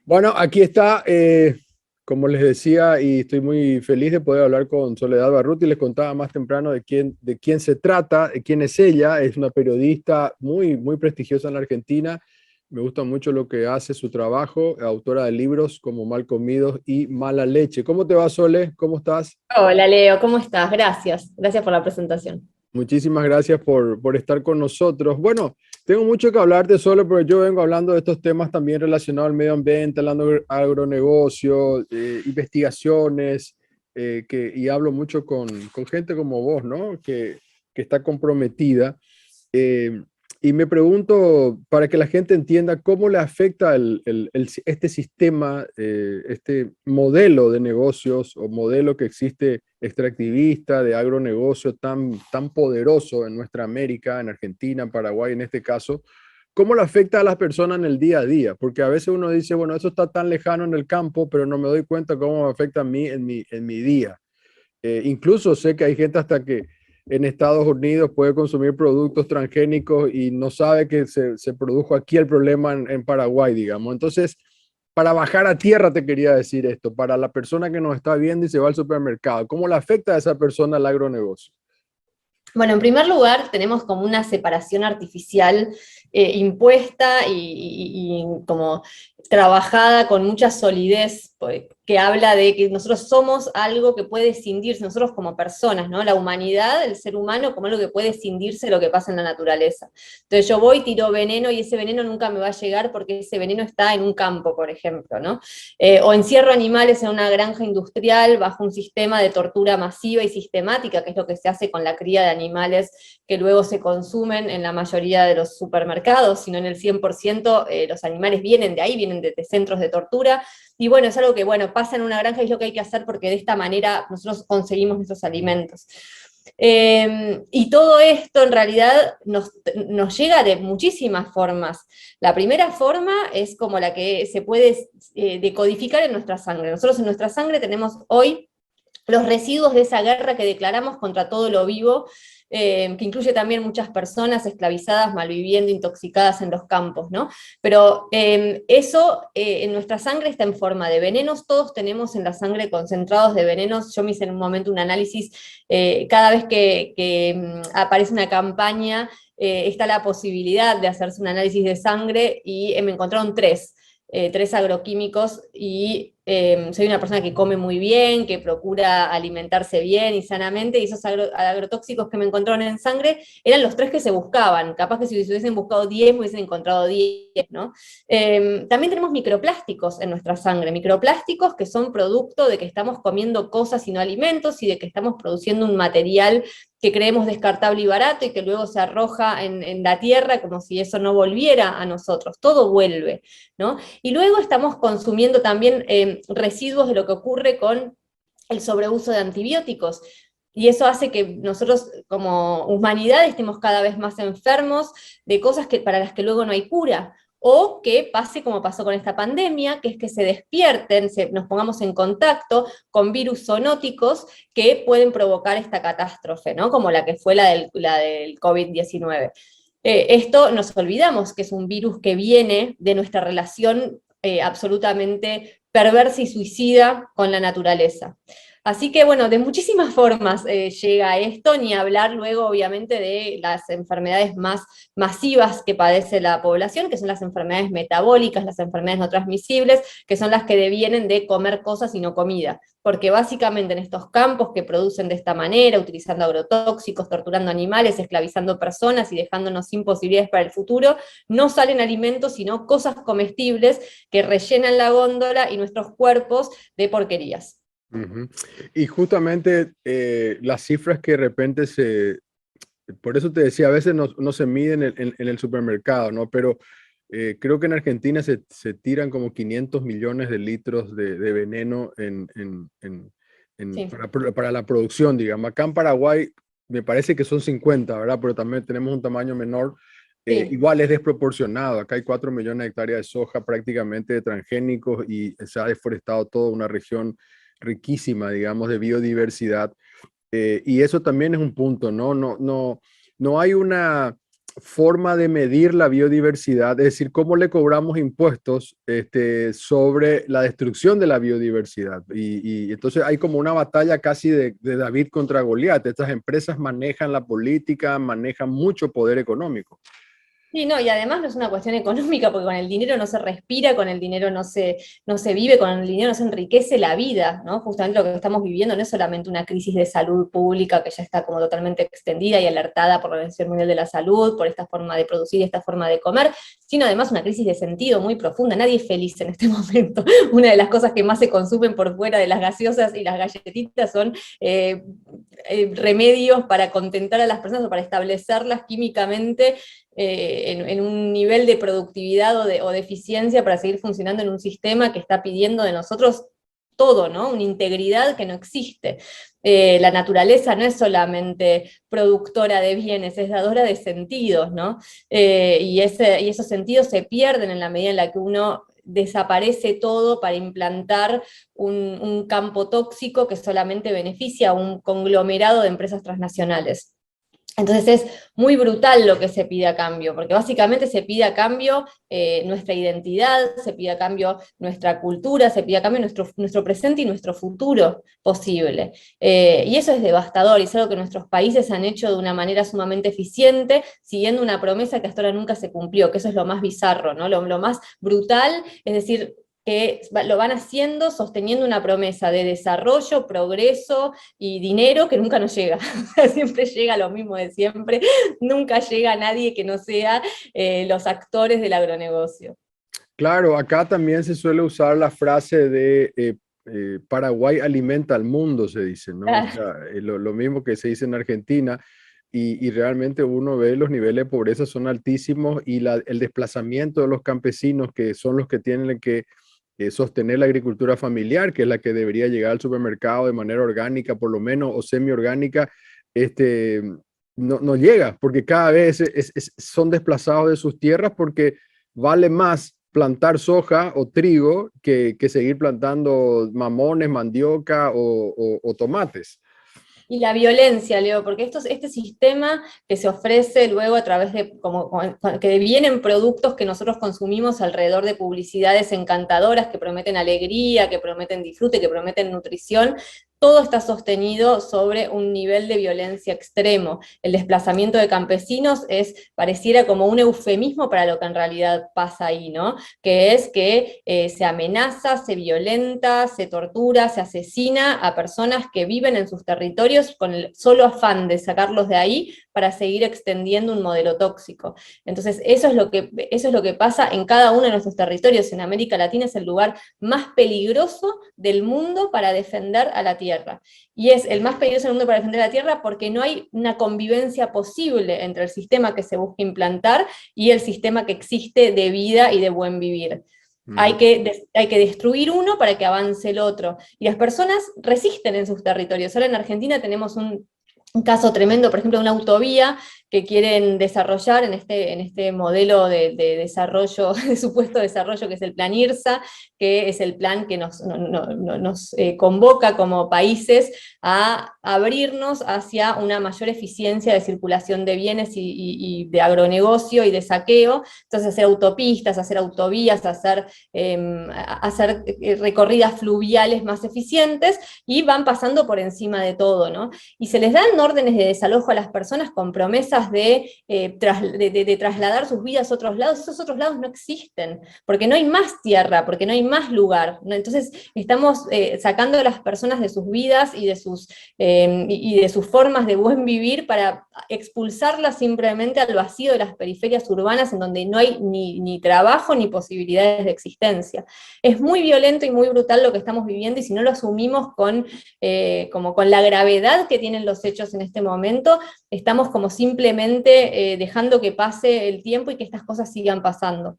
Bueno, aquí está, como les decía, y estoy muy feliz de poder hablar con Soledad Barruti. Les contaba más temprano de quién se trata, de quién es ella. Es una periodista muy prestigiosa en la Argentina. Me gusta mucho lo que hace, su trabajo, autora de libros como Mal Comidos y Mala Leche. ¿Cómo te va, Sole? ¿Cómo estás? Hola Leo, ¿cómo estás? Gracias por la presentación. Muchísimas gracias por estar con nosotros. Bueno, tengo mucho que hablarte solo, pero yo vengo hablando de estos temas también relacionados al medio ambiente, hablando de agronegocio, investigaciones, y hablo mucho con gente como vos, ¿no? Que está comprometida. Eh, y me pregunto, para que la gente entienda cómo le afecta este sistema, este modelo de negocios o modelo que existe extractivista de agronegocio tan poderoso en nuestra América, en Argentina, en Paraguay en este caso, cómo le afecta a las personas en el día a día. Porque a veces uno dice, bueno, eso está tan lejano en el campo, pero no me doy cuenta cómo me afecta a mí en mi día. Incluso sé que hay gente hasta que en Estados Unidos puede consumir productos transgénicos y no sabe que se produjo aquí el problema en Paraguay, digamos. Entonces, para bajar a tierra te quería decir esto, para la persona que nos está viendo y se va al supermercado, ¿cómo le afecta a esa persona el agronegocio? Bueno, en primer lugar, tenemos como una separación artificial impuesta y como trabajada con mucha solidez, pues, que habla de que nosotros somos algo que puede escindirse, nosotros como personas, ¿no? La humanidad, el ser humano, como algo que puede escindirse de lo que pasa en la naturaleza. Entonces yo voy, tiro veneno y ese veneno nunca me va a llegar porque ese veneno está en un campo, por ejemplo, ¿no? O encierro animales en una granja industrial bajo un sistema de tortura masiva y sistemática, que es lo que se hace con la cría de animales que luego se consumen en la mayoría de los supermercados, sino en el 100% los animales vienen de ahí, vienen de centros de tortura, y bueno, es algo que bueno, pasa en una granja y es lo que hay que hacer porque de esta manera nosotros conseguimos nuestros alimentos. Y todo esto en realidad nos llega de muchísimas formas. La primera forma es como la que se puede decodificar en nuestra sangre. Nosotros en nuestra sangre tenemos hoy los residuos de esa guerra que declaramos contra todo lo vivo, que incluye también muchas personas esclavizadas, malviviendo, intoxicadas en los campos, ¿no? Pero eso en nuestra sangre está en forma de venenos, todos tenemos en la sangre concentrados de venenos. Yo me hice en un momento un análisis, cada vez que aparece una campaña, está la posibilidad de hacerse un análisis de sangre y me encontraron tres agroquímicos y soy una persona que come muy bien, que procura alimentarse bien y sanamente, y esos agrotóxicos que me encontraron en sangre eran los tres que se buscaban. Capaz que si hubiesen buscado 10, me hubiesen encontrado 10, ¿no? También tenemos microplásticos en nuestra sangre, microplásticos que son producto de que estamos comiendo cosas y no alimentos y de que estamos produciendo un material que creemos descartable y barato y que luego se arroja en la tierra como si eso no volviera a nosotros. Todo vuelve, ¿no? Y luego estamos consumiendo también residuos de lo que ocurre con el sobreuso de antibióticos. Y eso hace que nosotros como humanidad estemos cada vez más enfermos de cosas para las que luego no hay cura. O que pase como pasó con esta pandemia, que es que se despierten, nos pongamos en contacto con virus zoonóticos que pueden provocar esta catástrofe, ¿no? Como la que fue la del COVID-19. Esto nos olvidamos que es un virus que viene de nuestra relación absolutamente perversa y suicida con la naturaleza. Así que bueno, de muchísimas formas llega esto, ni hablar luego obviamente de las enfermedades más masivas que padece la población, que son las enfermedades metabólicas, las enfermedades no transmisibles, que son las que devienen de comer cosas y no comida. Porque básicamente en estos campos que producen de esta manera, utilizando agrotóxicos, torturando animales, esclavizando personas y dejándonos sin posibilidades para el futuro, no salen alimentos, sino cosas comestibles que rellenan la góndola y nuestros cuerpos de porquerías. Ujú. Y justamente las cifras que de repente por eso te decía, a veces no se miden en el supermercado, ¿no? Pero creo que en Argentina se tiran como 500 millones de litros de veneno Sí, para la producción, digamos. Acá en Paraguay me parece que son 50, ¿verdad? Pero también tenemos un tamaño menor. sí. Igual es desproporcionado. Acá hay 4 millones de hectáreas de soja prácticamente de transgénicos y se ha deforestado toda una región riquísima, digamos, de biodiversidad. Y eso también es un punto, ¿no? No hay una forma de medir la biodiversidad, es decir, cómo le cobramos impuestos sobre la destrucción de la biodiversidad. Y entonces hay como una batalla casi de David contra Goliat. Estas empresas manejan la política, manejan mucho poder económico. Sí, no, y además no es una cuestión económica, porque con el dinero no se respira, con el dinero no se vive, con el dinero no se enriquece la vida, ¿no? Justamente lo que estamos viviendo no es solamente una crisis de salud pública que ya está como totalmente extendida y alertada por la Organización Mundial de la Salud, por esta forma de producir y esta forma de comer, sino además una crisis de sentido muy profunda. Nadie es feliz en este momento. Una de las cosas que más se consumen por fuera de las gaseosas y las galletitas son remedios para contentar a las personas o para establecerlas químicamente en un nivel de productividad o de eficiencia para seguir funcionando en un sistema que está pidiendo de nosotros todo, ¿no? Una integridad que no existe. La naturaleza no es solamente productora de bienes, es dadora de sentidos, ¿no? Y esos sentidos se pierden en la medida en la que uno desaparece todo para implantar un campo tóxico que solamente beneficia a un conglomerado de empresas transnacionales. Entonces es muy brutal lo que se pide a cambio, porque básicamente se pide a cambio nuestra identidad, se pide a cambio nuestra cultura, se pide a cambio nuestro presente y nuestro futuro posible. Y eso es devastador y es algo que nuestros países han hecho de una manera sumamente eficiente, siguiendo una promesa que hasta ahora nunca se cumplió, que eso es lo más bizarro, ¿no? Lo más brutal, es decir, que lo van haciendo sosteniendo una promesa de desarrollo, progreso y dinero que nunca nos llega. Siempre llega lo mismo de siempre, nunca llega nadie que no sea los actores del agronegocio. Claro, acá también se suele usar la frase de Paraguay alimenta al mundo, se dice, ¿no? O sea, lo mismo que se dice en Argentina. Y realmente uno ve los niveles de pobreza son altísimos y el desplazamiento de los campesinos, que son los que tienen que sostener la agricultura familiar, que es la que debería llegar al supermercado de manera orgánica, por lo menos, o semi-orgánica, este, no llega, porque cada vez son desplazados de sus tierras porque vale más plantar soja o trigo que seguir plantando mamones, mandioca o tomates. Y la violencia, Leo, porque este sistema que se ofrece luego a través de, que vienen productos que nosotros consumimos alrededor de publicidades encantadoras que prometen alegría, que prometen disfrute, que prometen nutrición, todo está sostenido sobre un nivel de violencia extremo. El desplazamiento de campesinos pareciera como un eufemismo para lo que en realidad pasa ahí, ¿no? Que es que se amenaza, se violenta, se tortura, se asesina a personas que viven en sus territorios con el solo afán de sacarlos de ahí para seguir extendiendo un modelo tóxico. Entonces, eso es lo que pasa en cada uno de nuestros territorios. En América Latina es el lugar más peligroso del mundo para defender a la tierra. Y es el más peligroso del mundo para defender a la tierra porque no hay una convivencia posible entre el sistema que se busca implantar y el sistema que existe de vida y de buen vivir. Hay que destruir uno para que avance el otro. Y las personas resisten en sus territorios. Ahora en Argentina tenemos un caso tremendo, por ejemplo, una autovía que quieren desarrollar en este modelo de desarrollo, de supuesto desarrollo que es el plan IRSA, que es el plan que nos convoca como países a abrirnos hacia una mayor eficiencia de circulación de bienes y de agronegocio y de saqueo, entonces hacer autopistas, hacer autovías, hacer recorridas fluviales más eficientes, y van pasando por encima de todo, ¿no? Y se les dan órdenes de desalojo a las personas con promesas de trasladar sus vidas a otros lados. Esos otros lados no existen, porque no hay más tierra, porque no hay más lugar, ¿no? Entonces estamos sacando a las personas de sus vidas y de sus formas de buen vivir para expulsarlas simplemente al vacío de las periferias urbanas en donde no hay ni trabajo ni posibilidades de existencia. Es muy violento y muy brutal lo que estamos viviendo, y si no lo asumimos como con la gravedad que tienen los hechos en este momento, estamos como simplemente dejando que pase el tiempo y que estas cosas sigan pasando.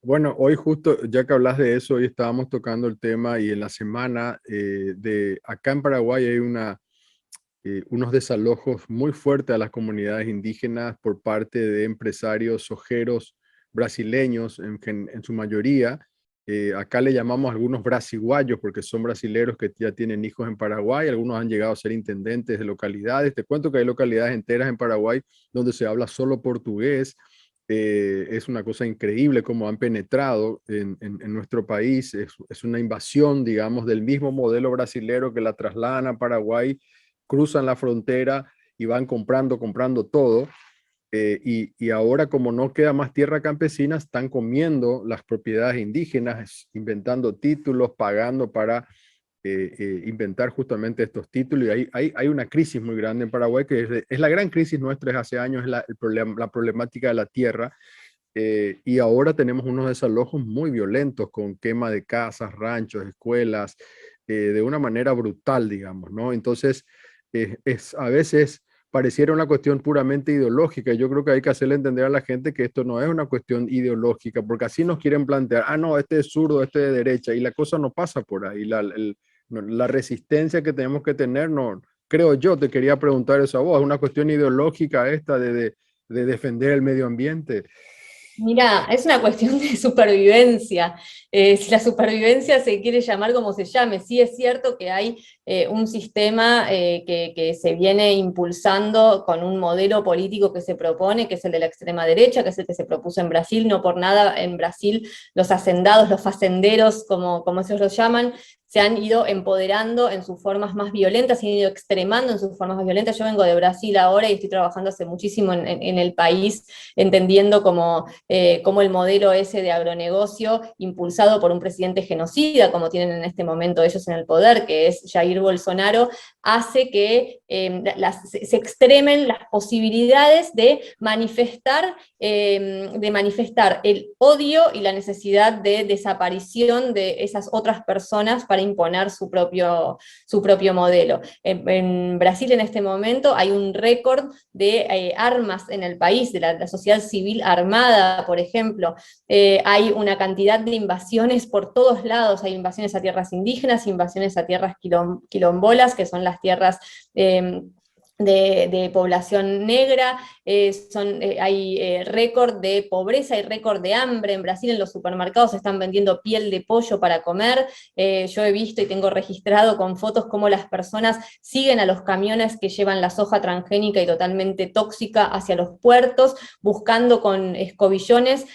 Bueno, hoy justo, ya que hablas de eso, hoy estábamos tocando el tema y en la semana de acá en Paraguay hay unos desalojos muy fuertes a las comunidades indígenas por parte de empresarios sojeros brasileños en su mayoría, Acá le llamamos a algunos brasiguayos porque son brasileros que ya tienen hijos en Paraguay, algunos han llegado a ser intendentes de localidades. Te cuento que hay localidades enteras en Paraguay donde se habla solo portugués. Es una cosa increíble cómo han penetrado en nuestro país. Es una invasión, digamos, del mismo modelo brasilero que la trasladan a Paraguay, cruzan la frontera y van comprando todo. Y ahora, como no queda más tierra campesina, están comiendo las propiedades indígenas, inventando títulos, pagando para inventar justamente estos títulos. Y hay una crisis muy grande en Paraguay, que es la gran crisis nuestra desde hace años, es la problemática de la tierra. Y ahora tenemos unos desalojos muy violentos con quema de casas, ranchos, escuelas, de una manera brutal, digamos, ¿no? Entonces, a veces pareciera una cuestión puramente ideológica. Yo creo que hay que hacerle entender a la gente que esto no es una cuestión ideológica, porque así nos quieren plantear, ah, no, este es zurdo, este es de derecha, y la cosa no pasa por ahí. La resistencia que tenemos que tener, no, creo yo, te quería preguntar eso a vos, ¿es una cuestión ideológica esta de defender el medio ambiente? Mira, es una cuestión de supervivencia. Si la supervivencia se quiere llamar como se llame, sí es cierto que hay un sistema que se viene impulsando con un modelo político que se propone, que es el de la extrema derecha, que es el que se propuso en Brasil. No por nada en Brasil los hacendados, los facenderos, como ellos los llaman, se han ido empoderando en sus formas más violentas, se han ido extremando en sus formas más violentas. Yo vengo de Brasil ahora y estoy trabajando hace muchísimo en el país, entendiendo cómo el modelo ese de agronegocio, impulsado por un presidente genocida, como tienen en este momento ellos en el poder, que es Jair Bolsonaro, hace que se extremen las posibilidades de manifestar el odio y la necesidad de desaparición de esas otras personas para imponer su propio modelo. En Brasil en este momento hay un récord de armas en el país, de la sociedad civil armada, por ejemplo. Hay una cantidad de invasiones por todos lados, hay invasiones a tierras indígenas, invasiones a tierras quilombolas, que son las tierras de población negra. Hay récord de pobreza, hay récord de hambre. En Brasil en los supermercados se están vendiendo piel de pollo para comer. Yo he visto y tengo registrado con fotos cómo las personas siguen a los camiones que llevan la soja transgénica y totalmente tóxica hacia los puertos, buscando con escobillones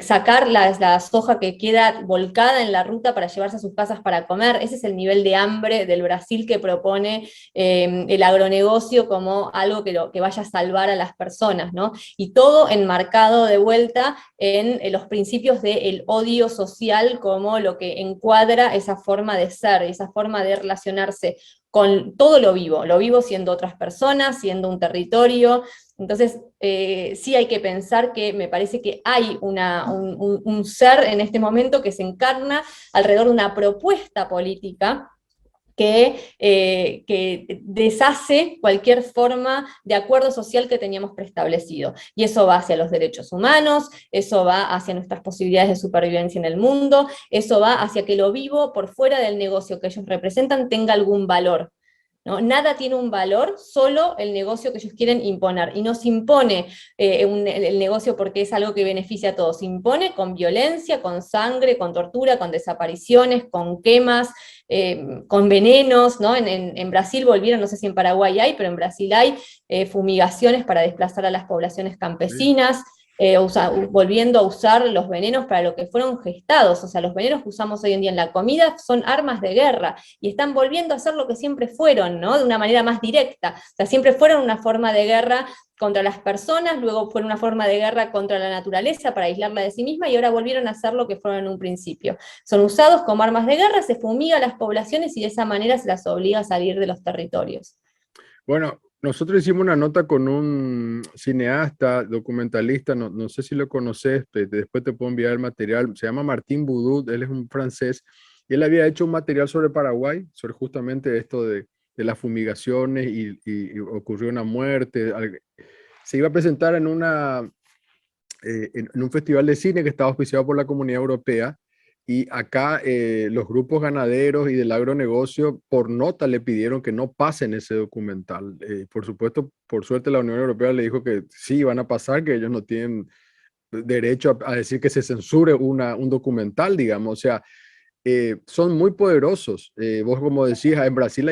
sacar la soja que queda volcada en la ruta para llevarse a sus casas para comer. Ese es el nivel de hambre del Brasil que propone el agronegocio como algo que vaya a salvar a las personas, ¿no? Y todo enmarcado de vuelta en los principios del odio social como lo que encuadra esa forma de ser, esa forma de relacionarse con todo lo vivo siendo otras personas, siendo un territorio. Entonces, sí hay que pensar que me parece que hay un ser en este momento que se encarna alrededor de una propuesta política que deshace cualquier forma de acuerdo social que teníamos preestablecido. Y eso va hacia los derechos humanos, eso va hacia nuestras posibilidades de supervivencia en el mundo, eso va hacia que lo vivo por fuera del negocio que ellos representan tenga algún valor. ¿No? Nada tiene un valor, solo el negocio que ellos quieren imponer. Y no se impone el negocio porque es algo que beneficia a todos. Se impone con violencia, con sangre, con tortura, con desapariciones, con quemas, con venenos. ¿No? En Brasil volvieron, no sé si en Paraguay hay, pero en Brasil hay fumigaciones para desplazar a las poblaciones Sí. campesinas. Volviendo a usar los venenos para lo que fueron gestados. O sea, los venenos que usamos hoy en día en la comida son armas de guerra y están volviendo a ser lo que siempre fueron, ¿no? De una manera más directa. O sea, siempre fueron una forma de guerra contra las personas, luego fueron una forma de guerra contra la naturaleza para aislarla de sí misma y ahora volvieron a ser lo que fueron en un principio. Son usados como armas de guerra, se fumiga a las poblaciones y de esa manera se las obliga a salir de los territorios. Bueno, nosotros hicimos una nota con un cineasta, documentalista, no sé si lo conoces, después te puedo enviar el material, se llama Martín Boudou, él es un francés, y él había hecho un material sobre Paraguay, sobre justamente esto de las fumigaciones y ocurrió una muerte. Se iba a presentar en un festival de cine que estaba auspiciado por la Comunidad Europea. Y acá los grupos ganaderos y del agronegocio por nota le pidieron que no pasen ese documental. Por supuesto, por suerte la Unión Europea le dijo que sí, van a pasar, que ellos no tienen derecho a decir que se censure un documental, digamos. O sea, son muy poderosos. Vos, como decías, en Brasil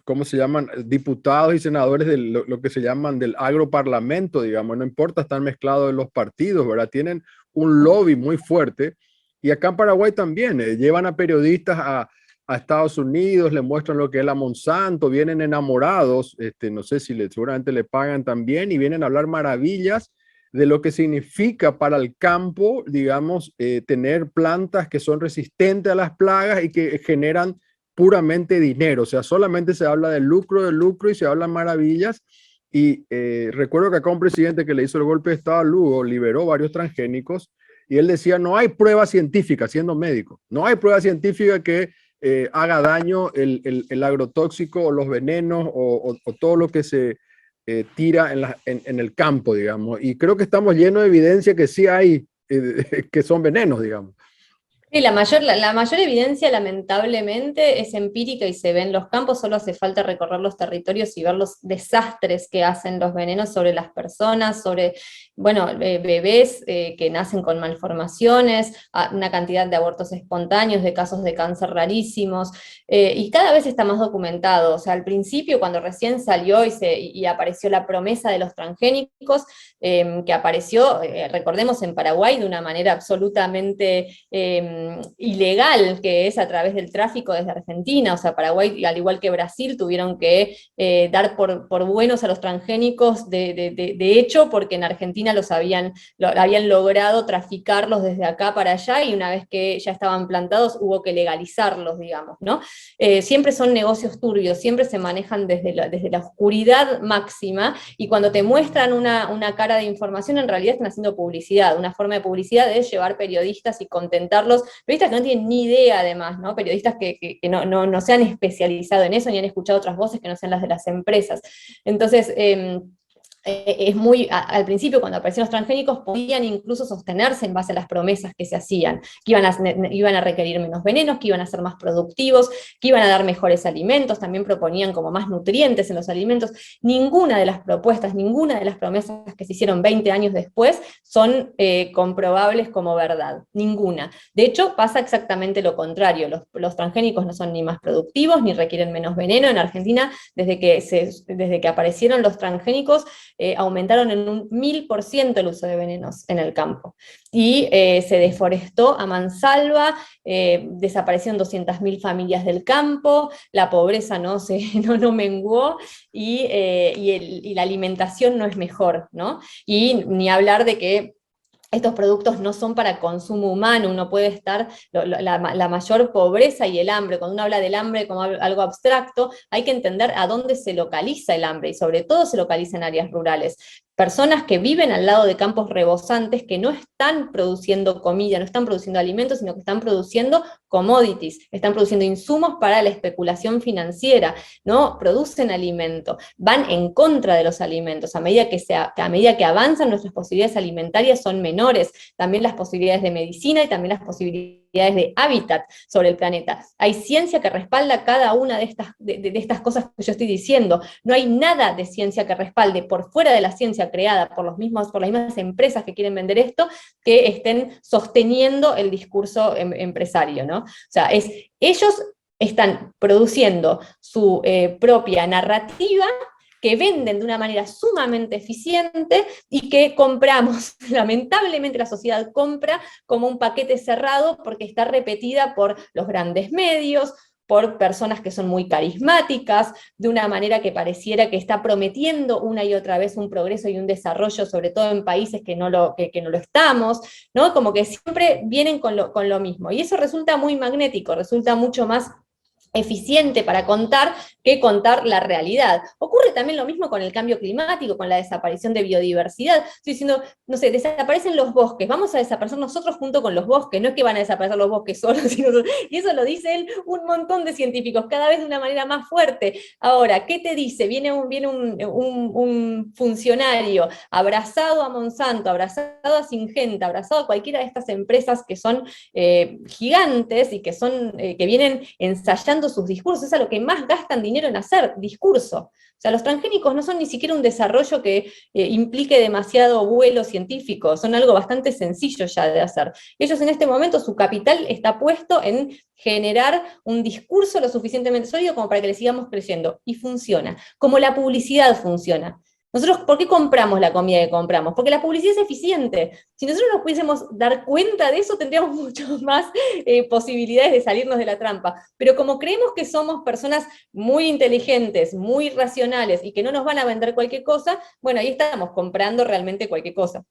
¿cómo se llaman? Diputados y senadores de lo que se llaman del agroparlamento, digamos, no importa, están mezclados en los partidos, ¿verdad? Tienen un lobby muy fuerte. Y acá en Paraguay también, llevan a periodistas a Estados Unidos, le muestran lo que es la Monsanto, vienen enamorados, no sé si seguramente le pagan también, y vienen a hablar maravillas de lo que significa para el campo, digamos, tener plantas que son resistentes a las plagas y que generan puramente dinero. O sea, solamente se habla del lucro y se hablan maravillas. Y recuerdo que acá un presidente que le hizo el golpe de Estado a Lugo liberó varios transgénicos y él decía, no hay prueba científica, siendo médico, no hay prueba científica que haga daño el agrotóxico o los venenos o todo lo que se tira en el campo, digamos. Y creo que estamos llenos de evidencia que sí hay, que son venenos, digamos. Sí, la mayor evidencia, lamentablemente, es empírica y se ve en los campos, solo hace falta recorrer los territorios y ver los desastres que hacen los venenos sobre las personas, sobre, bueno, bebés que nacen con malformaciones, una cantidad de abortos espontáneos, de casos de cáncer rarísimos, y cada vez está más documentado. O sea, al principio, cuando recién salió y apareció la promesa de los transgénicos, que apareció, recordemos, en Paraguay de una manera absolutamente ilegal, que es a través del tráfico desde Argentina. O sea, Paraguay, al igual que Brasil, tuvieron que dar por buenos a los transgénicos de hecho, porque en Argentina habían logrado traficarlos desde acá para allá, y una vez que ya estaban plantados hubo que legalizarlos, digamos, ¿no? Siempre son negocios turbios, siempre se manejan desde la oscuridad máxima, y cuando te muestran una cara de información, en realidad están haciendo publicidad. Una forma de publicidad es llevar periodistas y contentarlos, periodistas que no tienen ni idea, además, ¿no? Periodistas que no se han especializado en eso, ni han escuchado otras voces que no sean las de las empresas. Entonces, al principio, cuando aparecieron los transgénicos, podían incluso sostenerse en base a las promesas que se hacían, que iban a requerir menos venenos, que iban a ser más productivos, que iban a dar mejores alimentos, también proponían como más nutrientes en los alimentos. Ninguna de las propuestas, ninguna de las promesas que se hicieron 20 años después son comprobables como verdad, ninguna. De hecho, pasa exactamente lo contrario. Los transgénicos no son ni más productivos, ni requieren menos veneno. En Argentina, desde que aparecieron los transgénicos, aumentaron en un 1000% el uso de venenos en el campo. Y se deforestó a mansalva, desaparecieron 200.000 familias del campo, la pobreza no menguó, y la alimentación no es mejor, ¿no? Y ni hablar de que estos productos no son para consumo humano. Uno puede estar, la mayor pobreza y el hambre, cuando uno habla del hambre como algo abstracto, hay que entender a dónde se localiza el hambre, y sobre todo se localiza en áreas rurales. Personas que viven al lado de campos rebosantes, que no están produciendo comida, no están produciendo alimentos, sino que están produciendo commodities, están produciendo insumos para la especulación financiera, no producen alimento, van en contra de los alimentos. A medida que avanzan, nuestras posibilidades alimentarias son menores, también las posibilidades de medicina y también las posibilidades de hábitat sobre el planeta. Hay ciencia que respalda cada una de estas cosas que yo estoy diciendo. No hay nada de ciencia que respalde, por fuera de la ciencia creada por las mismas empresas que quieren vender esto, que estén sosteniendo el discurso empresario, ¿no? O sea, ellos están produciendo su propia narrativa, que venden de una manera sumamente eficiente y que compramos. Lamentablemente la sociedad compra como un paquete cerrado, porque está repetida por los grandes medios, por personas que son muy carismáticas, de una manera que pareciera que está prometiendo una y otra vez un progreso y un desarrollo, sobre todo en países que no lo estamos, ¿no? Como que siempre vienen con lo mismo. Y eso resulta muy magnético, resulta mucho más eficiente para contar que contar la realidad. Ocurre también lo mismo con el cambio climático, con la desaparición de biodiversidad. Estoy diciendo, no sé, desaparecen los bosques, vamos a desaparecer nosotros junto con los bosques, no es que van a desaparecer los bosques solos, y eso lo dice él, un montón de científicos, cada vez de una manera más fuerte. Ahora, ¿qué te dice? Viene un funcionario abrazado a Monsanto, abrazado a Syngenta, abrazado a cualquiera de estas empresas que son gigantes y que vienen ensayando llenando sus discursos, es a lo que más gastan dinero en hacer, discurso. O sea, los transgénicos no son ni siquiera un desarrollo que implique demasiado vuelo científico, son algo bastante sencillo ya de hacer. Ellos en este momento, su capital está puesto en generar un discurso lo suficientemente sólido como para que le sigamos creyendo, y funciona, como la publicidad funciona. Nosotros, ¿por qué compramos la comida que compramos? Porque la publicidad es eficiente. Si nosotros nos pudiésemos dar cuenta de eso, tendríamos muchas más posibilidades de salirnos de la trampa. Pero como creemos que somos personas muy inteligentes, muy racionales, y que no nos van a vender cualquier cosa, bueno, ahí estamos comprando realmente cualquier cosa.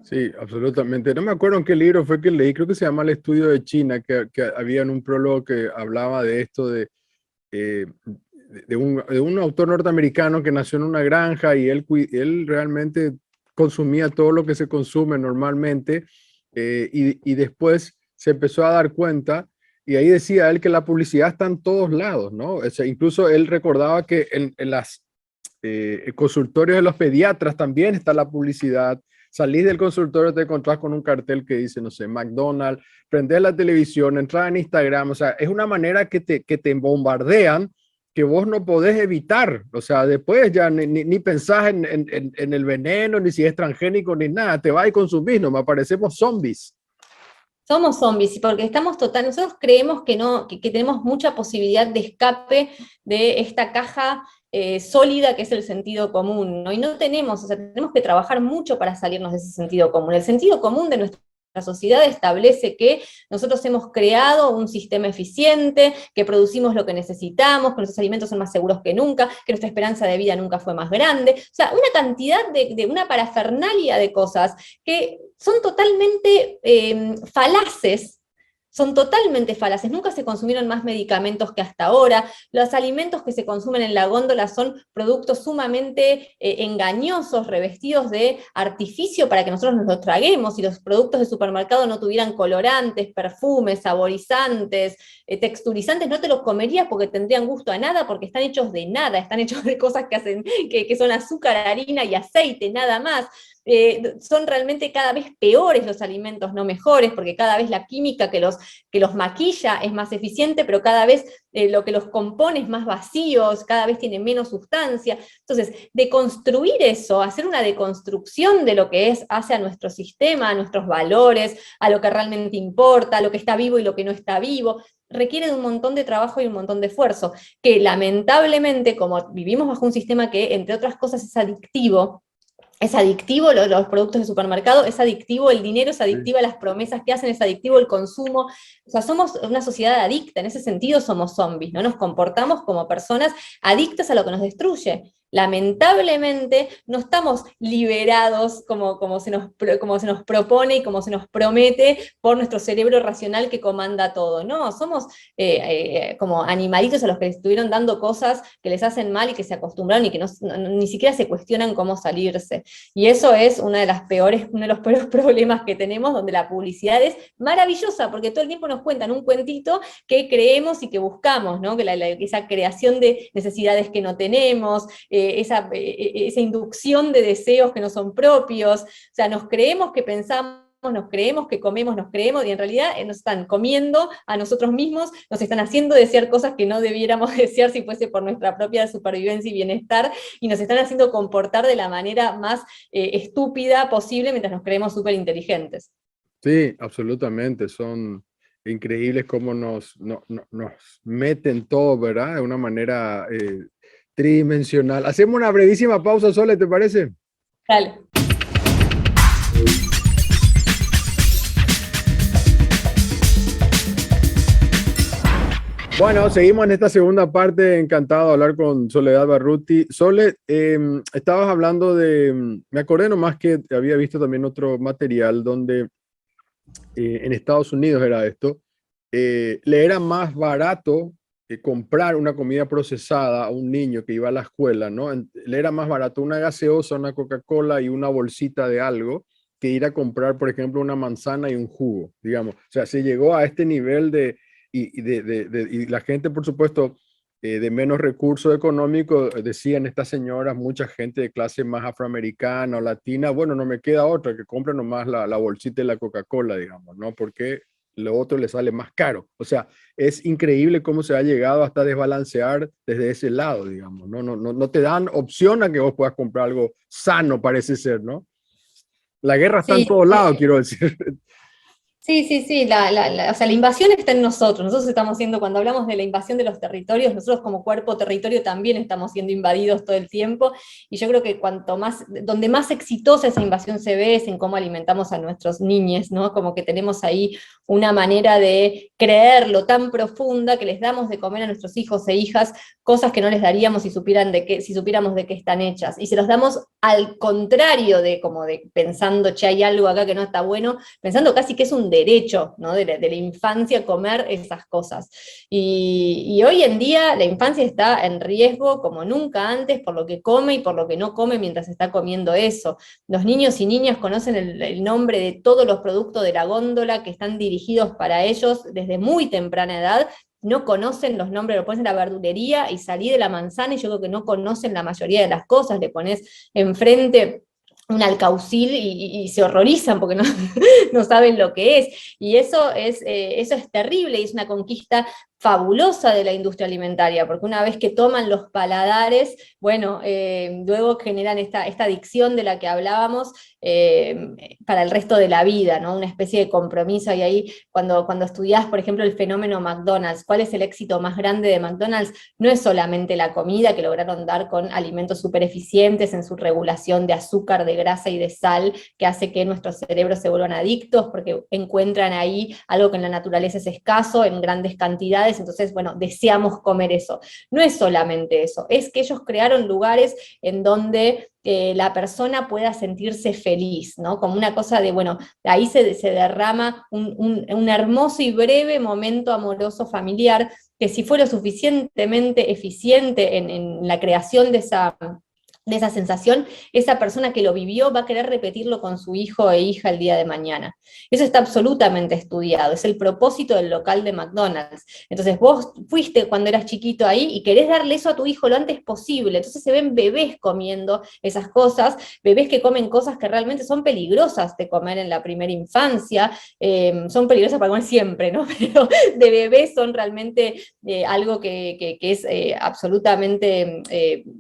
Sí, absolutamente. No me acuerdo en qué libro fue que leí, creo que se llama El estudio de China, que había en un prólogo que hablaba de esto eh, de un autor norteamericano que nació en una granja y él realmente consumía todo lo que se consume normalmente, y después se empezó a dar cuenta y ahí decía él que la publicidad está en todos lados, ¿no? O sea, incluso él recordaba que en las consultorios de los pediatras también está la publicidad. Salís del consultorio, te encontrás con un cartel que dice, no sé, McDonald's, prendés la televisión, entras en Instagram, o sea, es una manera que te bombardean que vos no podés evitar, o sea, después ya ni pensás en el veneno, ni si es transgénico, ni nada, te vas y consumís, nomás parecemos zombies. Somos zombies, porque estamos nosotros creemos que no, que tenemos mucha posibilidad de escape de esta caja sólida que es el sentido común, ¿no? Y no tenemos, o sea, tenemos que trabajar mucho para salirnos de ese sentido común. El sentido común de nuestra sociedad establece que nosotros hemos creado un sistema eficiente, que producimos lo que necesitamos, que nuestros alimentos son más seguros que nunca, que nuestra esperanza de vida nunca fue más grande. O sea, una cantidad de una parafernalia de cosas que son totalmente falaces. Son totalmente falaces, nunca se consumieron más medicamentos que hasta ahora, los alimentos que se consumen en la góndola son productos sumamente engañosos, revestidos de artificio para que nosotros nos los traguemos, y los productos de supermercado no tuvieran colorantes, perfumes, saborizantes, texturizantes, no te los comerías porque tendrían gusto a nada, porque están hechos de nada, están hechos de cosas que son azúcar, harina y aceite, nada más. Son realmente cada vez peores los alimentos, no mejores, porque cada vez la química que los maquilla es más eficiente, pero cada vez lo que los compone es más vacíos, cada vez tiene menos sustancia. Entonces, deconstruir eso, hacer una deconstrucción de lo que hace a nuestro sistema, a nuestros valores, a lo que realmente importa, a lo que está vivo y lo que no está vivo, requiere de un montón de trabajo y un montón de esfuerzo, que lamentablemente, como vivimos bajo un sistema que, entre otras cosas, es adictivo los productos de supermercado, es adictivo el dinero, es adictiva las promesas que hacen, es adictivo el consumo. O sea, somos una sociedad adicta, en ese sentido somos zombies, ¿no? Nos comportamos como personas adictas a lo que nos destruye. Lamentablemente no estamos liberados como se nos propone y como se nos promete por nuestro cerebro racional que comanda todo. No, somos como animalitos a los que les estuvieron dando cosas que les hacen mal y que se acostumbraron y que ni siquiera se cuestionan cómo salirse. Y eso es uno de los peores problemas que tenemos, donde la publicidad es maravillosa, porque todo el tiempo nos cuentan un cuentito que creemos y que buscamos, ¿no? Esa creación de necesidades que no tenemos, esa inducción de deseos que no son propios, o sea, nos creemos que pensamos, nos creemos que comemos, nos creemos, y en realidad nos están comiendo a nosotros mismos, nos están haciendo desear cosas que no debiéramos desear si fuese por nuestra propia supervivencia y bienestar, y nos están haciendo comportar de la manera más estúpida posible mientras nos creemos súper inteligentes. Sí, absolutamente, son increíbles cómo nos meten todo, ¿verdad? De una manera tridimensional. Hacemos una brevísima pausa, Sole, ¿te parece? Dale. Bueno, seguimos en esta segunda parte. Encantado de hablar con Soledad Barruti. Sole, estabas hablando me acordé nomás que había visto también otro material donde en Estados Unidos era esto, le era más barato comprar una comida procesada a un niño que iba a la escuela, ¿no? Le era más barato una gaseosa, una Coca-Cola y una bolsita de algo que ir a comprar, por ejemplo, una manzana y un jugo, digamos. O sea, se llegó a este nivel y la gente, por supuesto, de menos recursos económicos, decían estas señoras, mucha gente de clase más afroamericana o latina, bueno, no me queda otra que compre nomás la bolsita de la Coca-Cola, digamos, ¿no? Porque lo otro le sale más caro. O sea, es increíble cómo se ha llegado hasta desbalancear desde ese lado, digamos. No te dan opción a que vos puedas comprar algo sano, parece ser, ¿no? La guerra está en Sí, todos lados, quiero decir. sí, sí, sí, o sea, la invasión está en nosotros. Nosotros estamos siendo, cuando hablamos de la invasión de los territorios, nosotros como cuerpo territorio también estamos siendo invadidos todo el tiempo, y yo creo que cuanto más, donde más exitosa esa invasión se ve es en cómo alimentamos a nuestros niños, ¿no? Como que tenemos ahí una manera de creerlo tan profunda que les damos de comer a nuestros hijos e hijas cosas que no les daríamos si supiéramos de qué están hechas. Y se los damos al contrario de como de pensando, che, hay algo acá que no está bueno, pensando casi que es un derecho, ¿no? De la infancia comer esas cosas. Y hoy en día la infancia está en riesgo como nunca antes por lo que come y por lo que no come mientras está comiendo eso. Los niños y niñas conocen el nombre de todos los productos de la góndola que están dirigidos para ellos desde muy temprana edad, no conocen los nombres, lo pones en la verdulería y salí de la manzana y yo creo que no conocen la mayoría de las cosas, le pones enfrente un alcaucil y se horrorizan porque no, no saben lo que es. Y eso es terrible y es una conquista fabulosa de la industria alimentaria, porque una vez que toman los paladares, bueno, luego generan esta adicción de la que hablábamos para el resto de la vida, ¿no? Una especie de compromiso. Y ahí, cuando estudiás, por ejemplo, el fenómeno McDonald's, ¿cuál es el éxito más grande de McDonald's? No es solamente la comida que lograron dar con alimentos súper eficientes en su regulación de azúcar, de grasa y de sal, que hace que nuestros cerebros se vuelvan adictos, porque encuentran ahí algo que en la naturaleza es escaso, en grandes cantidades, entonces, bueno, deseamos comer eso. No es solamente eso, es que ellos crearon lugares en donde la persona pueda sentirse feliz, ¿no? Como una cosa de, bueno, ahí se derrama un hermoso y breve momento amoroso familiar, que si fue lo suficientemente eficiente en la creación de esa sensación, esa persona que lo vivió va a querer repetirlo con su hijo e hija el día de mañana. Eso está absolutamente estudiado, es el propósito del local de McDonald's. Entonces vos fuiste cuando eras chiquito ahí y querés darle eso a tu hijo lo antes posible, entonces se ven bebés comiendo esas cosas, bebés que comen cosas que realmente son peligrosas de comer en la primera infancia, son peligrosas para comer siempre, ¿no? Pero de bebés son realmente algo que es absolutamente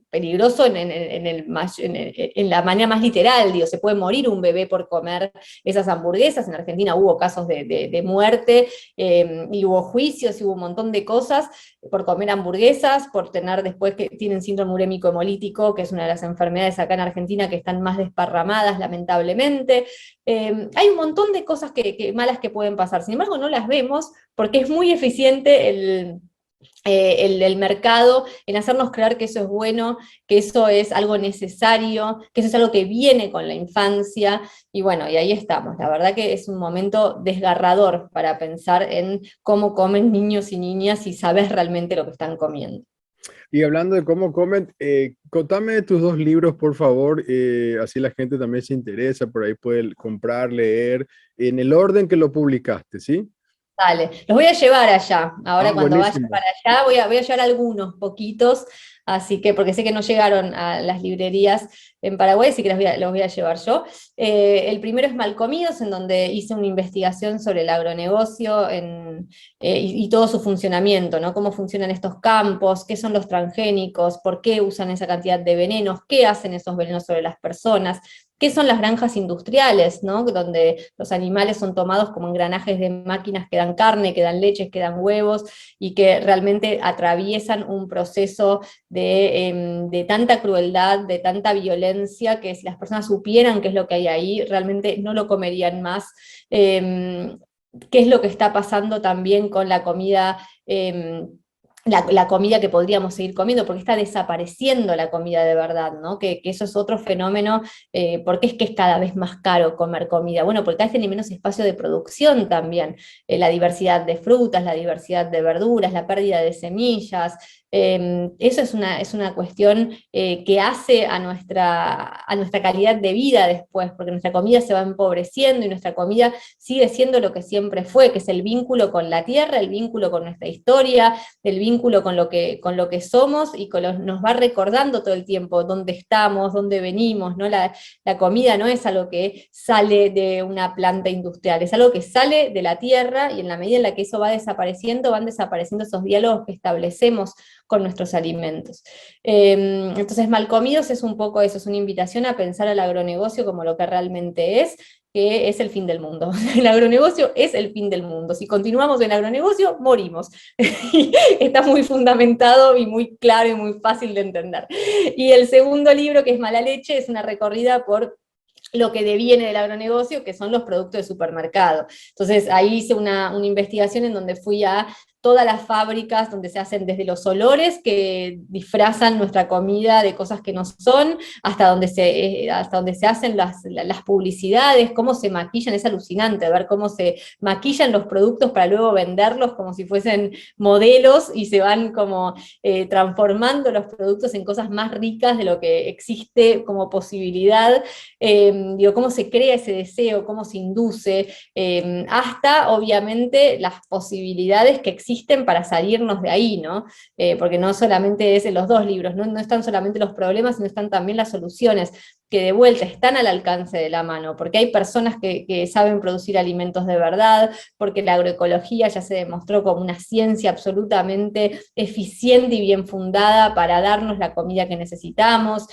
peligroso en la manera más literal, digo, se puede morir un bebé por comer esas hamburguesas. En Argentina hubo casos de muerte, y hubo juicios y hubo un montón de cosas por comer hamburguesas, por tener después que tienen síndrome urémico hemolítico, que es una de las enfermedades acá en Argentina que están más desparramadas, lamentablemente. Hay un montón de cosas malas que pueden pasar, sin embargo no las vemos porque es muy eficiente el mercado en hacernos creer que eso es bueno, que eso es algo necesario, que eso es algo que viene con la infancia, y bueno, y ahí estamos. La verdad que es un momento desgarrador para pensar en cómo comen niños y niñas y sabes realmente lo que están comiendo. Y hablando de cómo comen, contame de tus dos libros, por favor, así la gente también se interesa, por ahí puede comprar, leer, en el orden que lo publicaste, ¿sí? Dale, los voy a llevar allá. Ahora Ah, cuando vaya buenísimo. para allá voy a llevar algunos poquitos, así que, porque sé que no llegaron a las librerías en Paraguay, así que los voy a llevar yo. El primero es Malcomidos, en donde hice una investigación sobre el agronegocio y todo su funcionamiento, ¿no? Cómo funcionan estos campos, qué son los transgénicos, por qué usan esa cantidad de venenos, qué hacen esos venenos sobre las personas. ¿Qué son las granjas industriales, ¿no? Donde los animales son tomados como engranajes de máquinas que dan carne, que dan leches, que dan huevos, y que realmente atraviesan un proceso de tanta crueldad, de tanta violencia, que si las personas supieran qué es lo que hay ahí, realmente no lo comerían más. ¿Qué es lo que está pasando también con la comida? La comida que podríamos seguir comiendo, porque está desapareciendo la comida de verdad, ¿no? Que eso es otro fenómeno. ¿Por qué es que es cada vez más caro comer comida? Bueno, porque cada vez tiene menos espacio de producción también. La diversidad de frutas, la diversidad de verduras, la pérdida de semillas, Eso es una cuestión que hace a nuestra calidad de vida después, porque nuestra comida se va empobreciendo y nuestra comida sigue siendo lo que siempre fue, que es el vínculo con la tierra, el vínculo con nuestra historia, el vínculo con lo que somos, y nos va recordando todo el tiempo dónde estamos, dónde venimos, ¿no? La comida no es algo que sale de una planta industrial, es algo que sale de la tierra, y en la medida en la que eso va desapareciendo, van desapareciendo esos diálogos que establecemos con nuestros alimentos. Entonces, Malcomidos es un poco eso, es una invitación a pensar al agronegocio como lo que realmente es, que es el fin del mundo. El agronegocio es el fin del mundo. Si continuamos en el agronegocio, morimos. Está muy fundamentado y muy claro y muy fácil de entender. Y el segundo libro, que es Mala Leche, es una recorrida por lo que deviene del agronegocio, que son los productos de supermercado. Entonces ahí hice una investigación en donde fui a todas las fábricas donde se hacen desde los olores que disfrazan nuestra comida de cosas que no son, hasta donde se hacen las publicidades, cómo se maquillan, es alucinante ver cómo se maquillan los productos para luego venderlos como si fuesen modelos, y se van como transformando los productos en cosas más ricas de lo que existe como posibilidad. Digo, cómo se crea ese deseo, cómo se induce, hasta obviamente las posibilidades que existen para salirnos de ahí, ¿no? Porque no solamente es en los dos libros, no están solamente los problemas, sino están también las soluciones, que de vuelta están al alcance de la mano, porque hay personas que saben producir alimentos de verdad, porque la agroecología ya se demostró como una ciencia absolutamente eficiente y bien fundada para darnos la comida que necesitamos,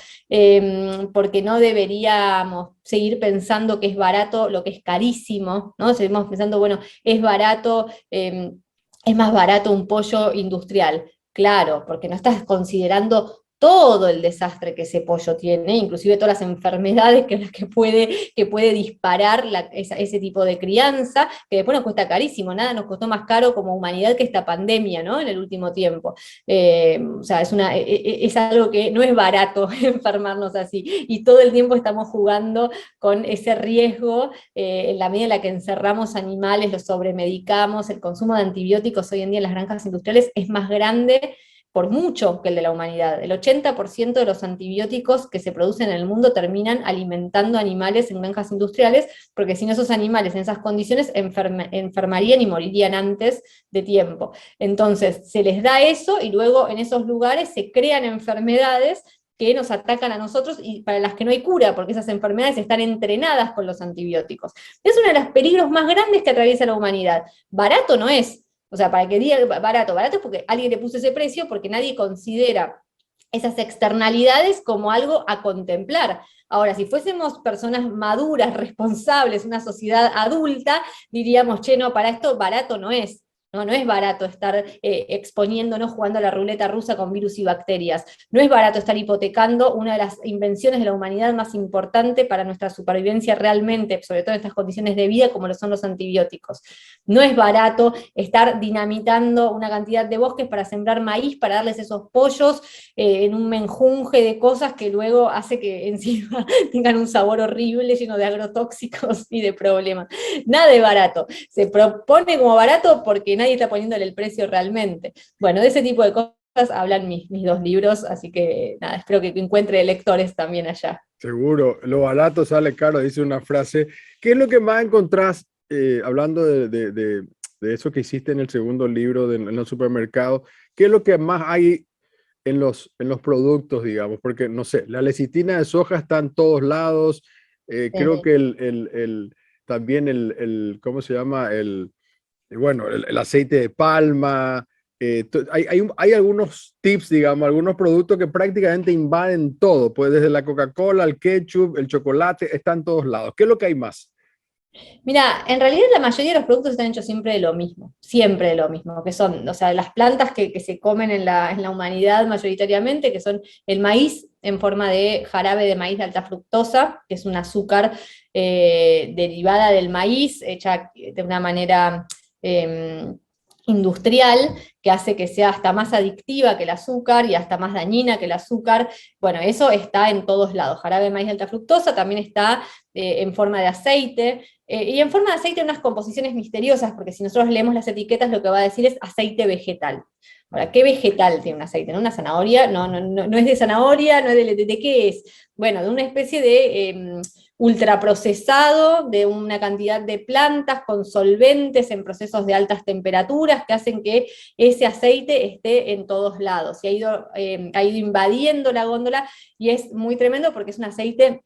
porque no deberíamos seguir pensando que es barato lo que es carísimo, ¿no? Seguimos pensando, bueno, es barato, es más barato un pollo industrial. Claro, porque no estás considerando todo el desastre que ese pollo tiene, inclusive todas las enfermedades que puede disparar ese tipo de crianza, que después nos cuesta carísimo. Nada nos costó más caro como humanidad que esta pandemia, ¿no? En el último tiempo. O sea, es algo que no es barato enfermarnos así, y todo el tiempo estamos jugando con ese riesgo, en la medida en la que encerramos animales, los sobremedicamos. El consumo de antibióticos hoy en día en las granjas industriales es más grande por mucho que el de la humanidad. El 80% de los antibióticos que se producen en el mundo terminan alimentando animales en granjas industriales, porque si no, esos animales en esas condiciones enfermarían y morirían antes de tiempo. Entonces se les da eso, y luego en esos lugares se crean enfermedades que nos atacan a nosotros y para las que no hay cura, porque esas enfermedades están entrenadas con los antibióticos. Es uno de los peligros más grandes que atraviesa la humanidad. Barato no es. O sea, para que diga barato, barato es porque alguien le puso ese precio, porque nadie considera esas externalidades como algo a contemplar. Ahora, si fuésemos personas maduras, responsables, una sociedad adulta, diríamos, che, no, para esto barato no es. No es barato estar exponiéndonos, jugando a la ruleta rusa con virus y bacterias. No es barato estar hipotecando una de las invenciones de la humanidad más importante para nuestra supervivencia realmente, sobre todo en estas condiciones de vida como lo son los antibióticos. No es barato estar dinamitando una cantidad de bosques para sembrar maíz, para darles esos pollos en un menjunje de cosas que luego hace que encima tengan un sabor horrible, lleno de agrotóxicos y de problemas. Nada de barato. Se propone como barato porque nadie está poniéndole el precio realmente. Bueno, de ese tipo de cosas hablan mis dos libros, así que nada, espero que encuentre lectores también allá. Seguro, lo barato sale caro, dice una frase. ¿Qué es lo que más encontrás, hablando de eso que hiciste en el segundo libro en los supermercados? ¿Qué es lo que más hay en los productos, digamos? Porque, no sé, la lecitina de soja está en todos lados. Creo que también ¿cómo se llama? Bueno, el aceite de palma. Hay algunos tips, digamos, algunos productos que prácticamente invaden todo, pues desde la Coca-Cola, el ketchup, el chocolate, está en todos lados. ¿Qué es lo que hay más? Mira, en realidad la mayoría de los productos están hechos siempre de lo mismo, que son, o sea, las plantas que se comen en la humanidad mayoritariamente, que son el maíz en forma de jarabe de maíz de alta fructosa, que es un azúcar derivada del maíz, hecha de una manera industrial, que hace que sea hasta más adictiva que el azúcar y hasta más dañina que el azúcar. Bueno, eso está en todos lados. Jarabe de maíz de alta fructosa también está en forma de aceite, y en forma de aceite unas composiciones misteriosas, porque si nosotros leemos las etiquetas lo que va a decir es aceite vegetal. Ahora, ¿qué vegetal tiene un aceite? ¿No? Una zanahoria, no es de zanahoria, no es ¿de qué es? Bueno, de una especie de ultraprocesado, de una cantidad de plantas con solventes en procesos de altas temperaturas que hacen que ese aceite esté en todos lados. Y ha ido invadiendo la góndola y es muy tremendo porque es un aceite.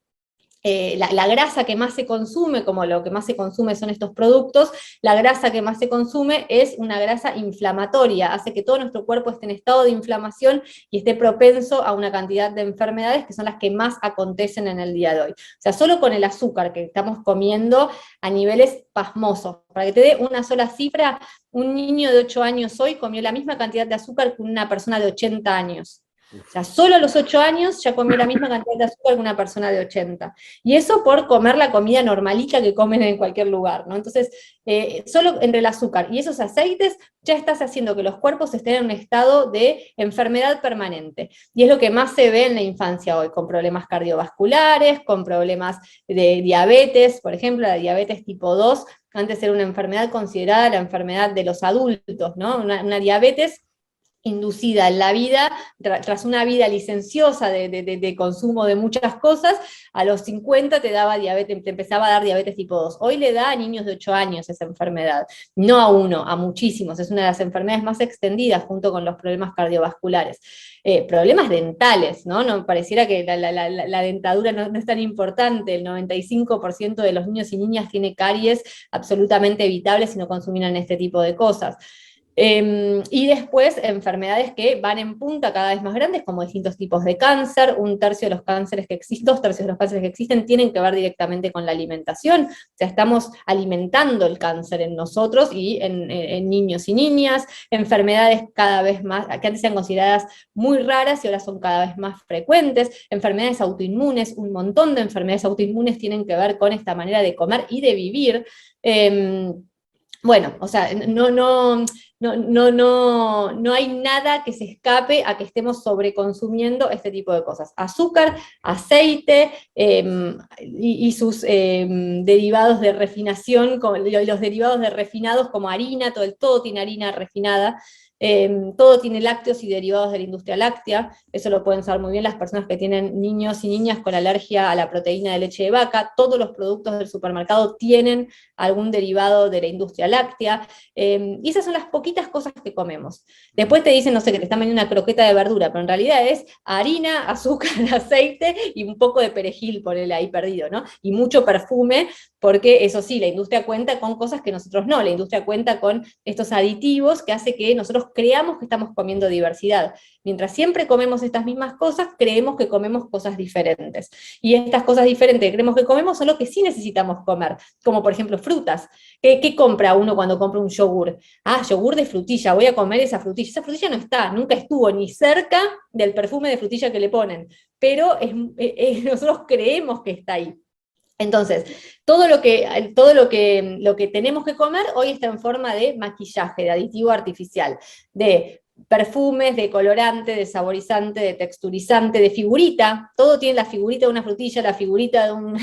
La grasa que más se consume, como lo que más se consume son estos productos, la grasa que más se consume es una grasa inflamatoria, hace que todo nuestro cuerpo esté en estado de inflamación y esté propenso a una cantidad de enfermedades que son las que más acontecen en el día de hoy. O sea, solo con el azúcar que estamos comiendo a niveles pasmosos. Para que te dé una sola cifra, un niño de 8 años hoy comió la misma cantidad de azúcar que una persona de 80 años. O sea, solo a los 8 años ya comió la misma cantidad de azúcar que una persona de 80. Y eso por comer la comida normalita que comen en cualquier lugar, ¿no? Entonces, solo entre el azúcar y esos aceites ya estás haciendo que los cuerpos estén en un estado de enfermedad permanente. Y es lo que más se ve en la infancia hoy, con problemas cardiovasculares, con problemas de diabetes, por ejemplo, la diabetes tipo 2, antes era una enfermedad considerada la enfermedad de los adultos, ¿no? Una diabetes inducida en la vida, tras una vida licenciosa de consumo de muchas cosas, a los 50 te empezaba a dar diabetes tipo 2. Hoy le da a niños de 8 años esa enfermedad, no a uno, a muchísimos. Es una de las enfermedades más extendidas junto con los problemas cardiovasculares. Problemas dentales, ¿no? No pareciera que la dentadura no es tan importante. El 95% de los niños y niñas tiene caries absolutamente evitables si no consumieran este tipo de cosas. Y después enfermedades que van en punta cada vez más grandes, como distintos tipos de cáncer. 1/3 de los cánceres que existen, 2/3 de los cánceres que existen tienen que ver directamente con la alimentación. O sea, estamos alimentando el cáncer en nosotros y en niños y niñas. Enfermedades cada vez más, que antes eran consideradas muy raras y ahora son cada vez más frecuentes. Enfermedades autoinmunes, un montón de enfermedades autoinmunes tienen que ver con esta manera de comer y de vivir. Bueno, o sea, no hay nada que se escape a que estemos sobreconsumiendo este tipo de cosas. Azúcar, aceite y sus derivados de refinación, los derivados de refinados como harina, todo tiene harina refinada. Todo tiene lácteos y derivados de la industria láctea. Eso lo pueden saber muy bien las personas que tienen niños y niñas con alergia a la proteína de leche de vaca. Todos los productos del supermercado tienen algún derivado de la industria láctea. Y esas son las poquitas cosas que comemos. Después te dicen, no sé, que te están vendiendo una croqueta de verdura, pero en realidad es harina, azúcar, aceite y un poco de perejil, ponele ahí perdido, ¿no? Y mucho perfume, porque eso sí, la industria cuenta con cosas que nosotros no. La industria cuenta con estos aditivos que hace que nosotros creamos que estamos comiendo diversidad. Mientras siempre comemos estas mismas cosas, creemos que comemos cosas diferentes. Y estas cosas diferentes que creemos que comemos son lo que sí necesitamos comer, como por ejemplo frutas. ¿Qué compra uno cuando compra un yogur? Ah, yogur de frutilla, voy a comer esa frutilla. Esa frutilla no está, nunca estuvo ni cerca del perfume de frutilla que le ponen, pero nosotros creemos que está ahí. Entonces, todo lo que tenemos que comer hoy está en forma de maquillaje, de aditivo artificial, de perfumes, de colorante, de saborizante, de texturizante, de figurita. Todo tiene la figurita de una frutilla, la figurita de un,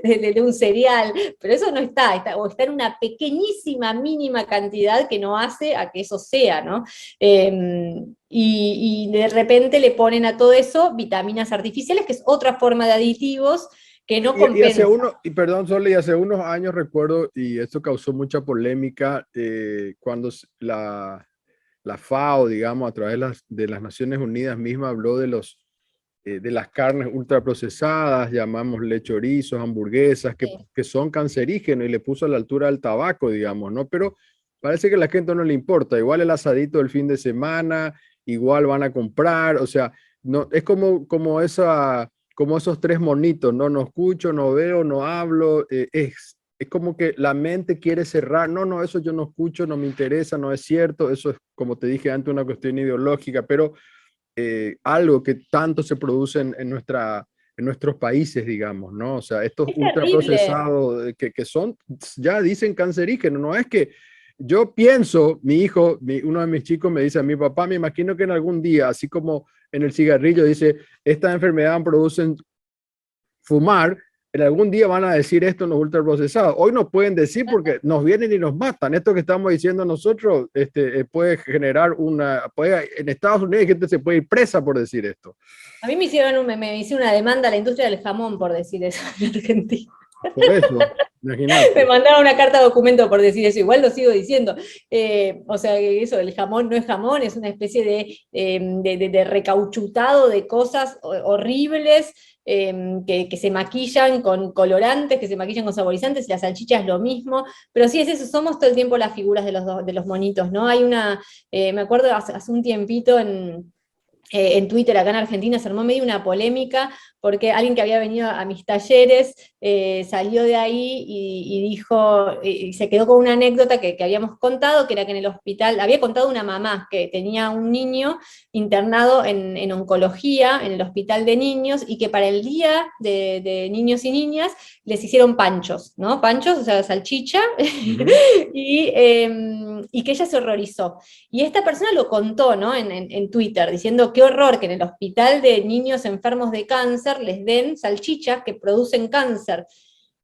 de un cereal, pero eso no o está en una pequeñísima, mínima cantidad que no hace a que eso sea, ¿no? Y de repente le ponen a todo eso vitaminas artificiales, que es otra forma de aditivos que no compensa. Perdón, Sole, y hace unos años recuerdo, y esto causó mucha polémica, cuando la FAO, digamos, a través de las Naciones Unidas misma habló de las carnes ultraprocesadas, llamámosle chorizos, hamburguesas, que son cancerígenos y le puso a la altura del tabaco, digamos, ¿no? Pero parece que a la gente no le importa, igual el asadito del fin de semana, igual van a comprar, o sea, no, es como esos tres monitos, ¿no? No escucho, no veo, no hablo, es como que la mente quiere cerrar, no, eso yo no escucho, no me interesa, no es cierto, eso es, como te dije antes, una cuestión ideológica, pero algo que tanto se produce en nuestros países, digamos, ¿no? O sea, estos Es terrible. ultraprocesados que son, ya dicen cancerígenos, no es que yo pienso, mi hijo, uno de mis chicos me dice a mi papá, me imagino que en algún día, así como en el cigarrillo, dice, estas enfermedades producen fumar, en algún día van a decir esto en los ultraprocesados. Hoy no pueden decir porque nos vienen y nos matan. Esto que estamos diciendo nosotros puede generar en Estados Unidos gente se puede ir presa por decir esto. A mí me hicieron una demanda a la industria del jamón por decir eso en Argentina. Por eso, imagínate. Me mandaron una carta de documento por decir eso, igual lo sigo diciendo. O sea, que eso, el jamón no es jamón, es una especie de recauchutado de cosas horribles que se maquillan con colorantes, que se maquillan con saborizantes, y la salchicha es lo mismo. Pero sí es eso, somos todo el tiempo las figuras de los monitos, ¿no? Hay me acuerdo hace un tiempito en Twitter acá en Argentina se armó medio una polémica porque alguien que había venido a mis talleres salió de ahí y dijo, y se quedó con una anécdota que habíamos contado, que era que en el hospital, había contado una mamá que tenía un niño internado en oncología, en el hospital de niños, y que para el día de niños y niñas les hicieron panchos, ¿no? Panchos, o sea, salchicha, y que ella se horrorizó. Y esta persona lo contó, ¿no? en Twitter, diciendo qué horror que en el hospital de niños enfermos de cáncer les den salchichas que producen cáncer.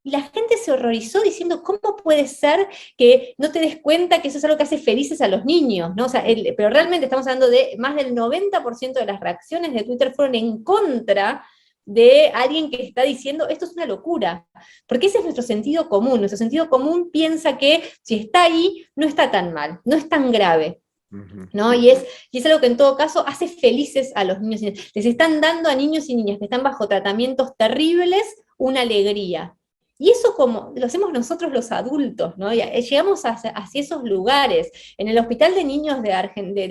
Y la gente se horrorizó diciendo, ¿cómo puede ser que no te des cuenta que eso es algo que hace felices a los niños? ¿No? O sea, pero realmente estamos hablando de más del 90% de las reacciones de Twitter fueron en contra de alguien que está diciendo, esto es una locura, porque ese es nuestro sentido común. Nuestro sentido común piensa que si está ahí, no está tan mal, no es tan grave. ¿No? Y es algo que en todo caso hace felices a los niños y niñas. Les están dando a niños y niñas que están bajo tratamientos terribles una alegría. Y eso como lo hacemos nosotros los adultos, ¿no? Y llegamos hacia esos lugares. En el Hospital de Niños de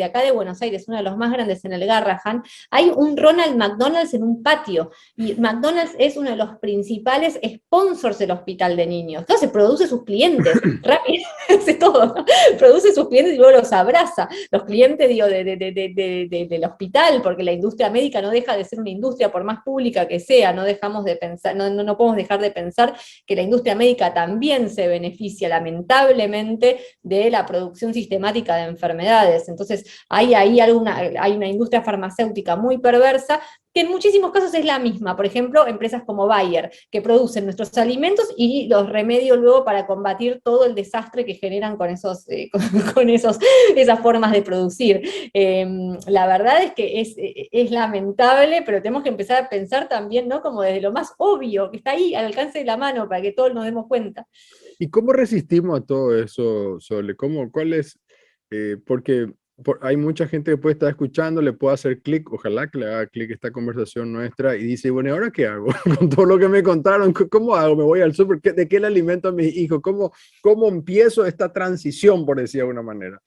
acá de Buenos Aires, uno de los más grandes en el Garrahan, hay un Ronald McDonald's en un patio. Y McDonald's es uno de los principales sponsors del Hospital de Niños. Entonces produce sus clientes, rápido, hace todo, ¿no? Produce sus clientes y luego los abraza. Los clientes, digo, del hospital, porque la industria médica no deja de ser una industria, por más pública que sea, no dejamos de pensar, no podemos dejar de pensar que la industria médica también se beneficia, lamentablemente, de la producción sistemática de enfermedades. Entonces, hay una industria farmacéutica muy perversa, que en muchísimos casos es la misma. Por ejemplo, empresas como Bayer, que producen nuestros alimentos y los remedios luego para combatir todo el desastre que generan con esas formas de producir. La verdad es que es lamentable, pero tenemos que empezar a pensar también, ¿no? Como desde lo más obvio, que está ahí al alcance de la mano, para que todos nos demos cuenta. ¿Y cómo resistimos a todo eso, Sole? ¿Cuál es? Porque hay mucha gente que puede estar escuchando, le puede hacer clic, ojalá que le haga clic a esta conversación nuestra y dice, bueno, ¿y ahora qué hago? Con todo lo que me contaron, ¿cómo hago? ¿Me voy al súper? ¿De qué le alimento a mis hijos? ¿Cómo empiezo esta transición, por decir de alguna manera?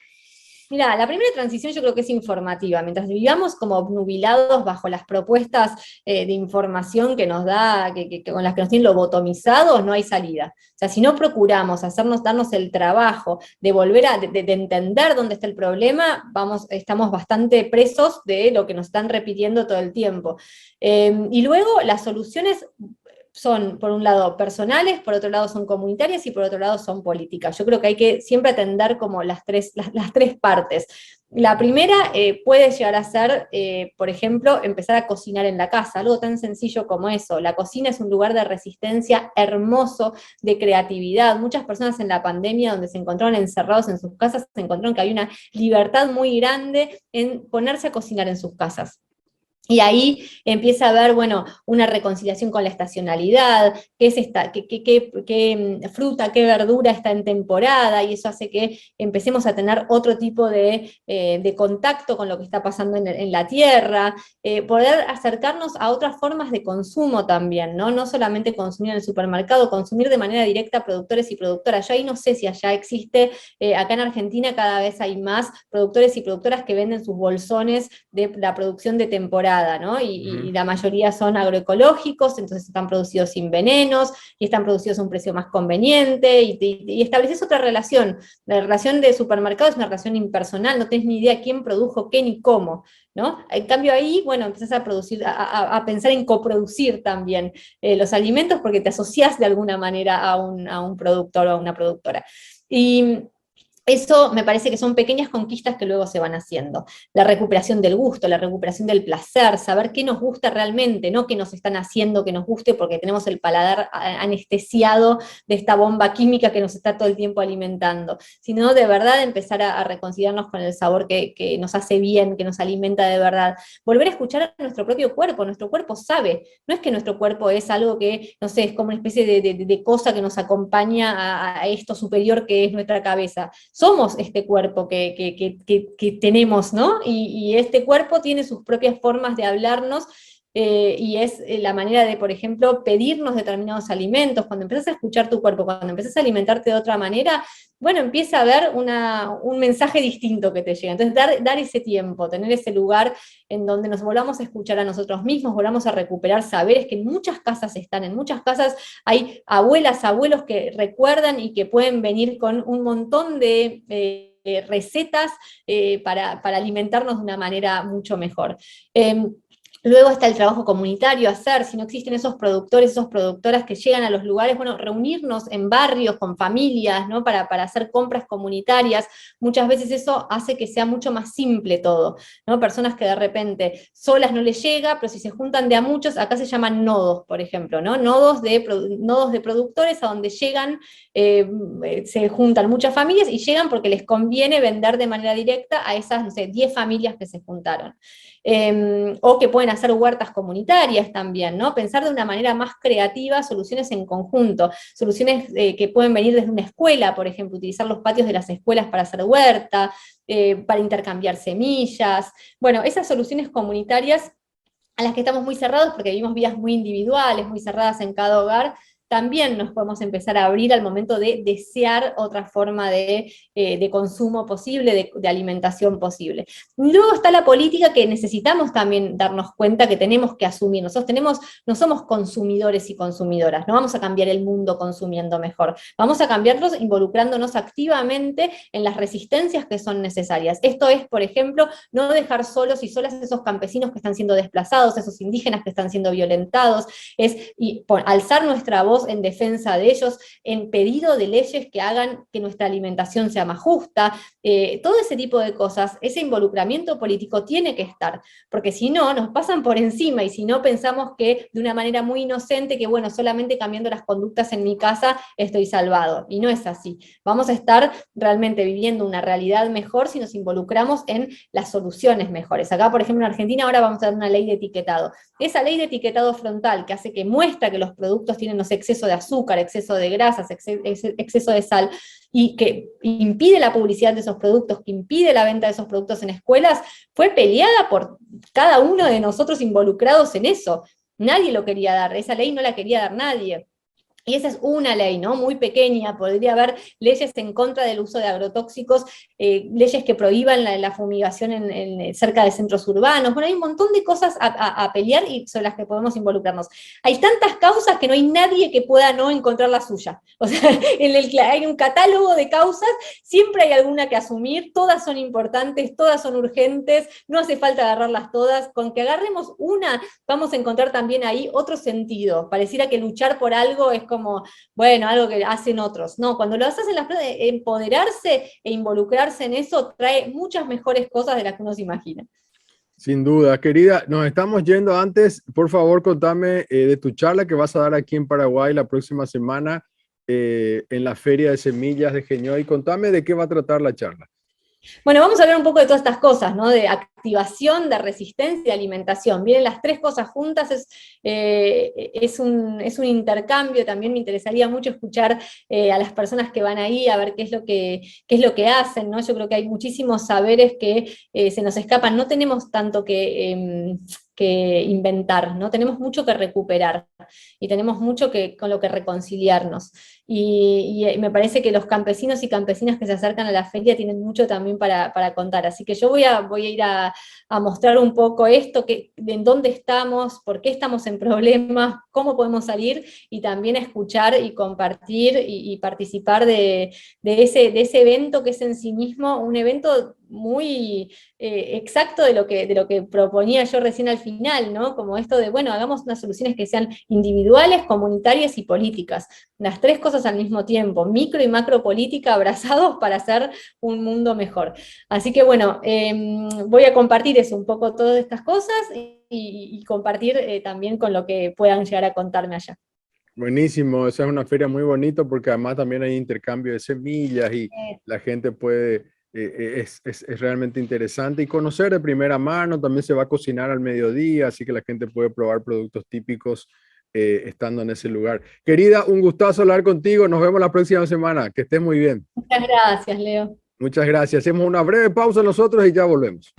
Mira, la primera transición yo creo que es informativa. Mientras vivamos como obnubilados bajo las propuestas de información que nos da, con las que nos tienen lobotomizados, no hay salida. O sea, si no procuramos darnos el trabajo de volver de entender dónde está el problema, estamos bastante presos de lo que nos están repitiendo todo el tiempo. Y luego las soluciones son, por un lado, personales, por otro lado son comunitarias y por otro lado son políticas. Yo creo que hay que siempre atender como las tres partes. La primera puede llegar a ser, por ejemplo, empezar a cocinar en la casa, algo tan sencillo como eso. La cocina es un lugar de resistencia hermoso, de creatividad. Muchas personas en la pandemia, donde se encontraron encerrados en sus casas, se encontraron que hay una libertad muy grande en ponerse a cocinar en sus casas. Y ahí empieza a haber, bueno, una reconciliación con la estacionalidad, qué fruta, qué verdura está en temporada, y eso hace que empecemos a tener otro tipo de contacto con lo que está pasando en la tierra, poder acercarnos a otras formas de consumo también, ¿no? No solamente consumir en el supermercado, consumir de manera directa a productores y productoras. Yo ahí no sé si allá existe, acá en Argentina cada vez hay más productores y productoras que venden sus bolsones de la producción de temporada, ¿no? Y la mayoría son agroecológicos, entonces están producidos sin venenos, y están producidos a un precio más conveniente, y estableces otra relación. La relación de supermercado es una relación impersonal, no tenés ni idea quién produjo qué ni cómo, ¿no? En cambio ahí, bueno, empezás a producir, a pensar en coproducir también los alimentos, porque te asociás de alguna manera a un productor o a una productora. Y eso me parece que son pequeñas conquistas que luego se van haciendo. La recuperación del gusto, la recuperación del placer, saber qué nos gusta realmente, no qué nos están haciendo que nos guste porque tenemos el paladar anestesiado de esta bomba química que nos está todo el tiempo alimentando, sino de verdad empezar a reconciliarnos con el sabor que nos hace bien, que nos alimenta de verdad. Volver a escuchar a nuestro cuerpo sabe, no es que nuestro cuerpo es algo que, no sé, es como una especie de cosa que nos acompaña a esto superior que es nuestra cabeza. Somos este cuerpo que tenemos, ¿no? Y este cuerpo tiene sus propias formas de hablarnos, y es la manera de, por ejemplo, pedirnos determinados alimentos. Cuando empiezas a escuchar tu cuerpo, cuando empiezas a alimentarte de otra manera, bueno, empieza a haber un mensaje distinto que te llega. Entonces, dar ese tiempo, tener ese lugar en donde nos volvamos a escuchar a nosotros mismos, volvamos a recuperar saberes que en muchas casas están, en muchas casas hay abuelas, abuelos que recuerdan y que pueden venir con un montón de recetas para alimentarnos de una manera mucho mejor. Luego está el trabajo comunitario a hacer, si no existen esos productores, esas productoras que llegan a los lugares, bueno, reunirnos en barrios con familias, ¿no? Para hacer compras comunitarias, muchas veces eso hace que sea mucho más simple todo, ¿no? Personas que de repente solas no les llega, pero si se juntan de a muchos, acá se llaman nodos, por ejemplo, ¿no? Nodos de productores a donde llegan, se juntan muchas familias y llegan porque les conviene vender de manera directa a esas, no sé, 10 familias que se juntaron. O que pueden hacer huertas comunitarias también, ¿no? Pensar de una manera más creativa soluciones en conjunto, soluciones que pueden venir desde una escuela, por ejemplo, utilizar los patios de las escuelas para hacer huerta, para intercambiar semillas. Bueno, esas soluciones comunitarias a las que estamos muy cerrados porque vivimos vidas muy individuales, muy cerradas en cada hogar, también nos podemos empezar a abrir al momento de desear otra forma de consumo posible, de alimentación posible. Luego está la política que necesitamos también darnos cuenta que tenemos que asumir. Nosotros no somos consumidores y consumidoras, no vamos a cambiar el mundo consumiendo mejor, vamos a cambiarlos involucrándonos activamente en las resistencias que son necesarias. Esto es, por ejemplo, no dejar solos y solas a esos campesinos que están siendo desplazados, esos indígenas que están siendo violentados, alzar nuestra voz en defensa de ellos, en pedido de leyes que hagan que nuestra alimentación sea más justa, todo ese tipo de cosas, ese involucramiento político tiene que estar, porque si no, nos pasan por encima, y si no pensamos que de una manera muy inocente, que bueno, solamente cambiando las conductas en mi casa estoy salvado, y no es así. Vamos a estar realmente viviendo una realidad mejor si nos involucramos en las soluciones mejores. Acá, por ejemplo, en Argentina ahora vamos a dar una ley de etiquetado. Esa ley de etiquetado frontal que hace que muestra que los productos tienen, no sé, exceso de azúcar, exceso de grasas, exceso de sal, y que impide la publicidad de esos productos, que impide la venta de esos productos en escuelas, fue peleada por cada uno de nosotros involucrados en eso. Nadie lo quería dar, esa ley no la quería dar nadie. Y esa es una ley, ¿no? Muy pequeña, podría haber leyes en contra del uso de agrotóxicos, leyes que prohíban la fumigación cerca de centros urbanos. Bueno, hay un montón de cosas a pelear y sobre las que podemos involucrarnos. Hay tantas causas que no hay nadie que pueda no encontrar la suya. O sea, hay un catálogo de causas, siempre hay alguna que asumir, todas son importantes, todas son urgentes, no hace falta agarrarlas todas. Con que agarremos una, vamos a encontrar también ahí otro sentido. Pareciera que luchar por algo es como, bueno, algo que hacen otros. No, cuando lo haces en las plantas, empoderarse e involucrarse en eso trae muchas mejores cosas de las que uno se imagina. Sin duda, querida, nos estamos yendo antes. Por favor, contame de tu charla que vas a dar aquí en Paraguay la próxima semana en la Feria de Semillas de Geñoy. Contame de qué va a tratar la charla. Bueno, vamos a hablar un poco de todas estas cosas, ¿no? De activación, de resistencia y de alimentación. Vienen las tres cosas juntas, es un intercambio. También me interesaría mucho escuchar a las personas que van ahí, a ver qué es lo que hacen, ¿no? Yo creo que hay muchísimos saberes que se nos escapan, no tenemos tanto que inventar, ¿no? Tenemos mucho que recuperar y tenemos mucho con lo que reconciliarnos. Y me parece que los campesinos y campesinas que se acercan a la feria tienen mucho también para contar. Así que yo voy a ir a mostrar un poco esto, en dónde estamos, por qué estamos en problemas, cómo podemos salir, y también a escuchar y compartir y participar de ese evento que es en sí mismo un evento muy exacto de lo que proponía yo recién al final, ¿no? Como esto de, bueno, hagamos unas soluciones que sean individuales, comunitarias y políticas. las tres cosas al mismo tiempo, micro y macro política abrazados para hacer un mundo mejor. Así que bueno, voy a compartir eso, un poco todas estas cosas y compartir también con lo que puedan llegar a contarme allá. Buenísimo, esa es una feria muy bonita porque además también hay intercambio de semillas y la gente puede, es realmente interesante y conocer de primera mano, también se va a cocinar al mediodía, así que la gente puede probar productos típicos estando en ese lugar. Querida, un gustazo hablar contigo, nos vemos la próxima semana, que estés muy bien. Muchas gracias, Leo. Muchas gracias, hacemos una breve pausa nosotros y ya volvemos.